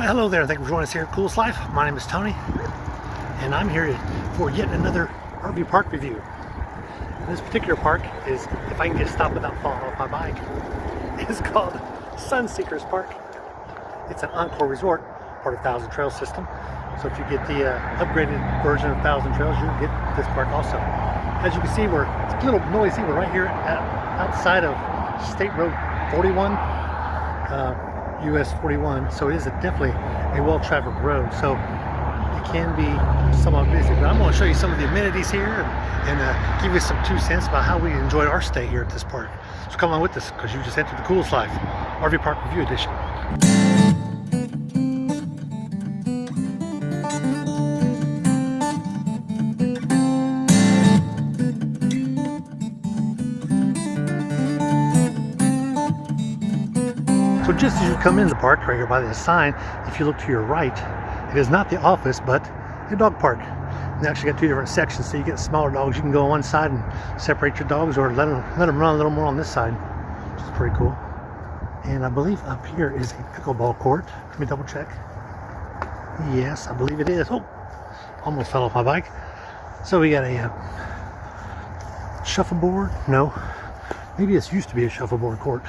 Hello there, thank you for joining us here at Coolest Life. My name is Tony, and I'm here for yet another RV park review. This particular park is, if I can get stopped without falling off my bike, is called Sunseekers Park. It's an Encore resort, part of Thousand Trails system. So if you get the upgraded version of Thousand Trails, you'll get this park also. As you can see, it's a little noisy. We're right here outside of State Road 41. US 41, so it is definitely a well-traveled road, so it can be somewhat busy, but I'm going to show you some of the amenities here and give you some 2 cents about how we enjoyed our stay here at this park. So come on with us, because you just entered the Coolest Life RV Park Review Edition. So just as you come in the park, right here by the sign, if you look to your right, it is not the office, but a dog park. They actually got 2 different sections, so you get smaller dogs. You can go on one side and separate your dogs, or let them run a little more on this side, which is pretty cool. And I believe up here is a pickleball court. Let me double check. Yes, I believe it is. Oh, almost fell off my bike. So we got a shuffleboard. No, maybe this used to be a shuffleboard court,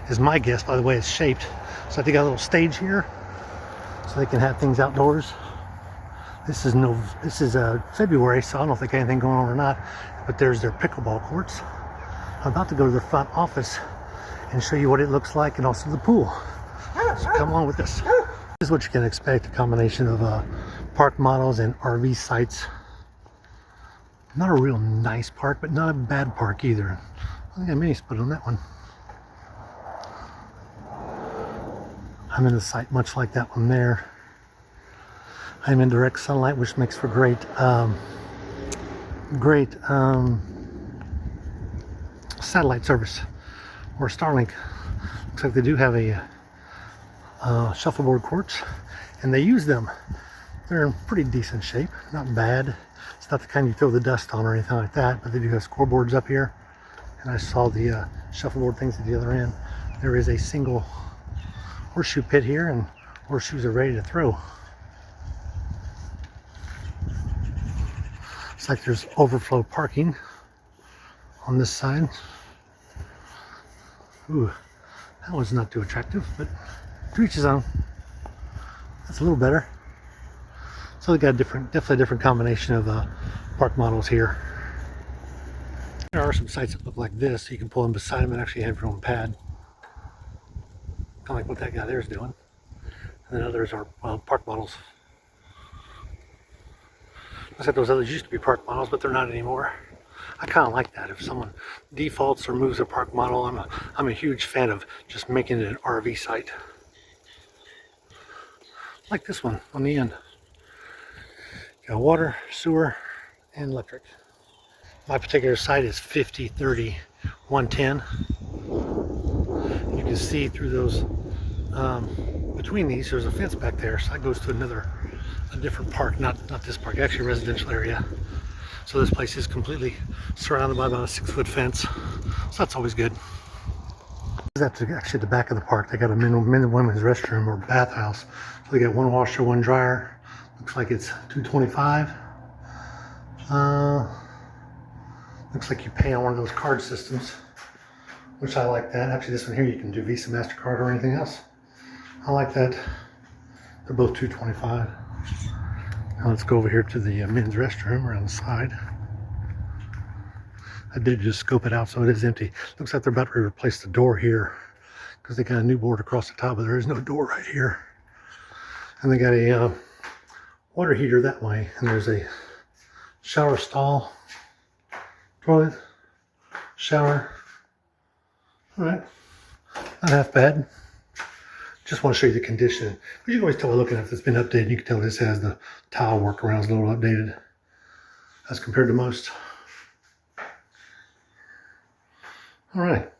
is my guess by the way it's shaped. So they got a little stage here so they can have things outdoors. This is February, so I don't know if they got anything going on or not, but there's their pickleball courts. I'm about to go to their front office and show you what it looks like, and also the pool. So come on with this. This is what you can expect, a combination of park models and RV sites. Not a real nice park, but not a bad park either. I think I mini split on that one. I'm in the site much like that one there. I'm in direct sunlight, which makes for great satellite service, or Starlink. Looks like they do have a shuffleboard courts, and they use them. They're in pretty decent shape, not bad. It's not the kind you throw the dust on or anything like that, but they do have scoreboards up here. And I saw the shuffleboard things at the other end. There is a single horseshoe pit here, and horseshoes are ready to throw. It's like there's overflow parking on this side. Ooh, that was not too attractive, but to each his own. That's a little better. So they got definitely a different combination of park models here. There are some sites that look like this, so you can pull them beside them and actually have your own pad. Kind of like what that guy there is doing. And then others are park models. Looks like those others used to be park models, but they're not anymore. I kind of like that. If someone defaults or moves a park model, I'm a huge fan of just making it an RV site. Like this one on the end. Got water, sewer, and electric. My particular site is 50, 30, 110. You can see through those, between these, there's a fence back there, so that goes to a different park, not this park, actually a residential area. So this place is completely surrounded by about a 6-foot fence, so that's always good. That's actually the back of the park. They got a men and women's restroom or bathhouse. So they got 1 washer, 1 dryer. Looks like it's $225. Looks like you pay on one of those card systems, which I like that. Actually, this one here you can do Visa, MasterCard, or anything else. I like that. They're both $225. Now let's go over here to the men's restroom around the side. I did just scope it out, so it is empty. Looks like they're about to replace the door here, because they got a new board across the top, but there is no door right here. And they got a water heater that way, and there's a shower stall, toilet, shower. All right, not half bad. Just want to show you the condition. But you can always tell by looking at if it's been updated. You can tell this has the tile workaround is a little updated as compared to most. All right,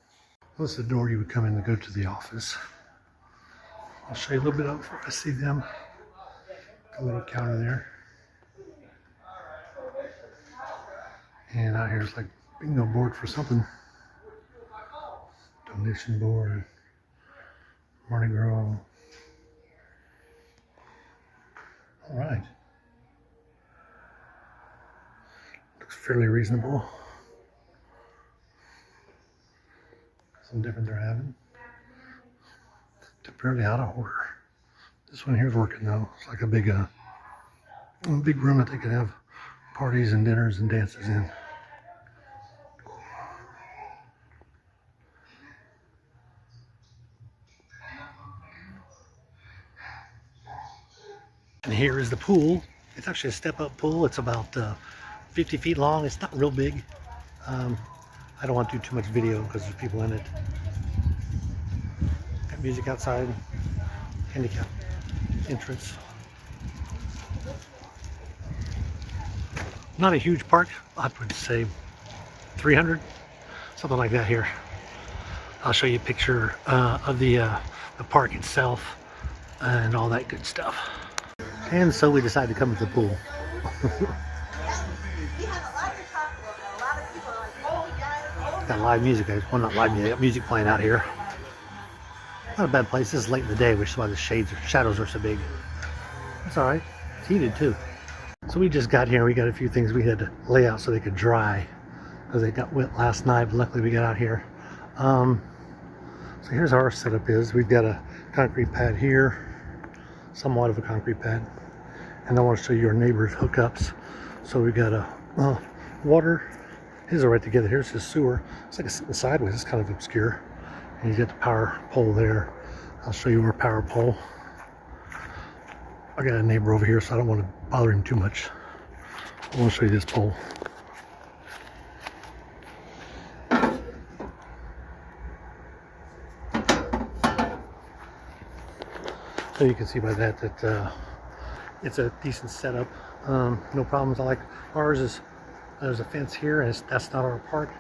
this is the door you would come in to go to the office. I'll show you a little bit of it before I see them. A little counter there. And out here's like bingo board for something. Donation board. Mardi Gras. All right. Looks fairly reasonable. Something different they're having. Temporarily out of order. This one here's working though. It's like a big room that they could have parties and dinners and dances in. And here is the pool. It's actually a step-up pool. It's about 50 feet long. It's not real big. I don't want to do too much video because there's people in it. Got music outside. Handicap entrance. Not a huge park. I would say 300, something like that here. I'll show you a picture of the park itself and all that good stuff. And so we decided to come to the pool. Got live music, guys. Well, not live music. Got music playing out here. Not a bad place. This is late in the day, which is why the shadows are so big. That's all right. It's heated too. So we just got here. We got a few things we had to lay out so they could dry because they got wet last night. But luckily, we got out here. So here's how our setup is. We've got a concrete pad here, somewhat of a concrete pad. And I want to show you our neighbor's hookups. So we got a water. His are right together. Here's his sewer. It's like it's sitting sideways. It's kind of obscure. And you get the power pole there. I'll show you our power pole. I got a neighbor over here, so I don't want to bother him too much. I want to show you this pole. So you can see by that it's a decent setup. No problems. I like ours. Is there's a fence here, and that's not our park.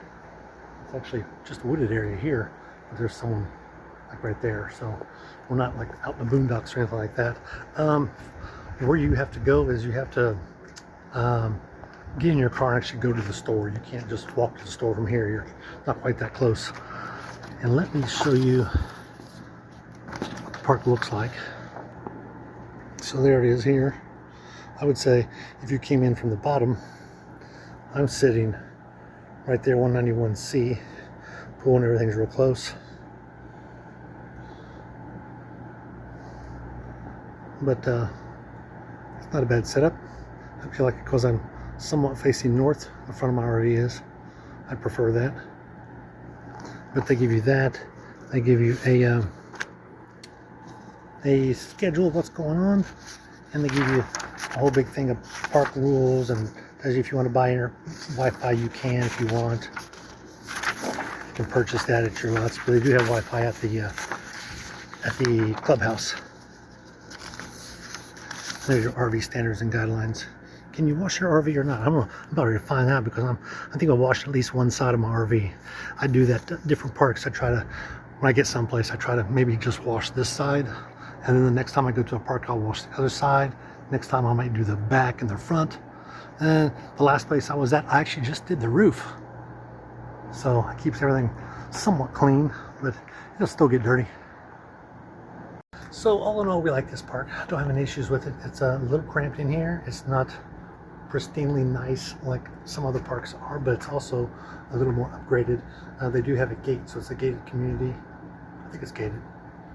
It's actually just a wooded area here, but there's someone like right there. So we're not like out in the boondocks or anything like that. Where you have to go is you have to get in your car and actually go to the store. You can't just walk to the store from here. You're not quite that close. And let me show you what the park looks like. So there it is here. I would say if you came in from the bottom, I'm sitting right there, 191C. Pool and everything's real close. But it's not a bad setup. I feel like because I'm somewhat facing north, the front of my RV is. I prefer that. But they give you that. They give you a schedule of what's going on, and they give you a whole big thing of park rules, and tells you if you want to buy your Wi-Fi, you can if you want. You can purchase that at your lots, but they do have Wi-Fi at the clubhouse. There's your RV standards and guidelines. Can you wash your RV or not? I'm about ready to find out because I think I'll wash at least one side of my RV. I do that at different parks. I try to, when I get someplace, I try to maybe just wash this side, and then the next time I go to a park, I'll wash the other side. Next time I might do the back and the front. And the last place I was at, I actually just did the roof. So it keeps everything somewhat clean, but it'll still get dirty. So all in all, we like this park. I don't have any issues with it. It's a little cramped in here. It's not pristinely nice like some other parks are, but it's also a little more upgraded. They do have a gate, so it's a gated community. I think it's gated.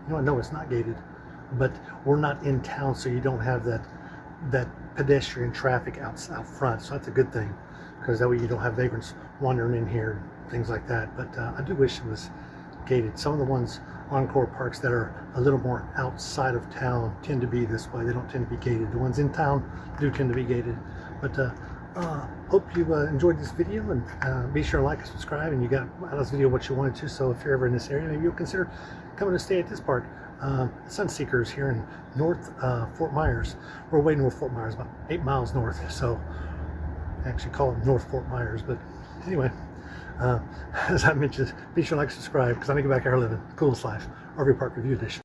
No, it's not gated, but we're not in town, so you don't have that pedestrian traffic out front. So that's a good thing, because that way you don't have vagrants wandering in here, things like that. But I do wish it was gated. Some of the ones Encore parks that are a little more outside of town tend to be this way. They don't tend to be gated. The ones in town do tend to be gated. But hope you enjoyed this video, and be sure to like and subscribe, and you got out of this video what you wanted to. So if you're ever in this area, maybe you'll consider coming to stay at this park. Sunseekers here in North Fort Meyers. We're way north Fort Meyers, about 8 miles north. So I actually call it North Fort Meyers. But anyway, as I mentioned, be sure to like, subscribe, because I think back here living the coolest life. RV Park Review Edition.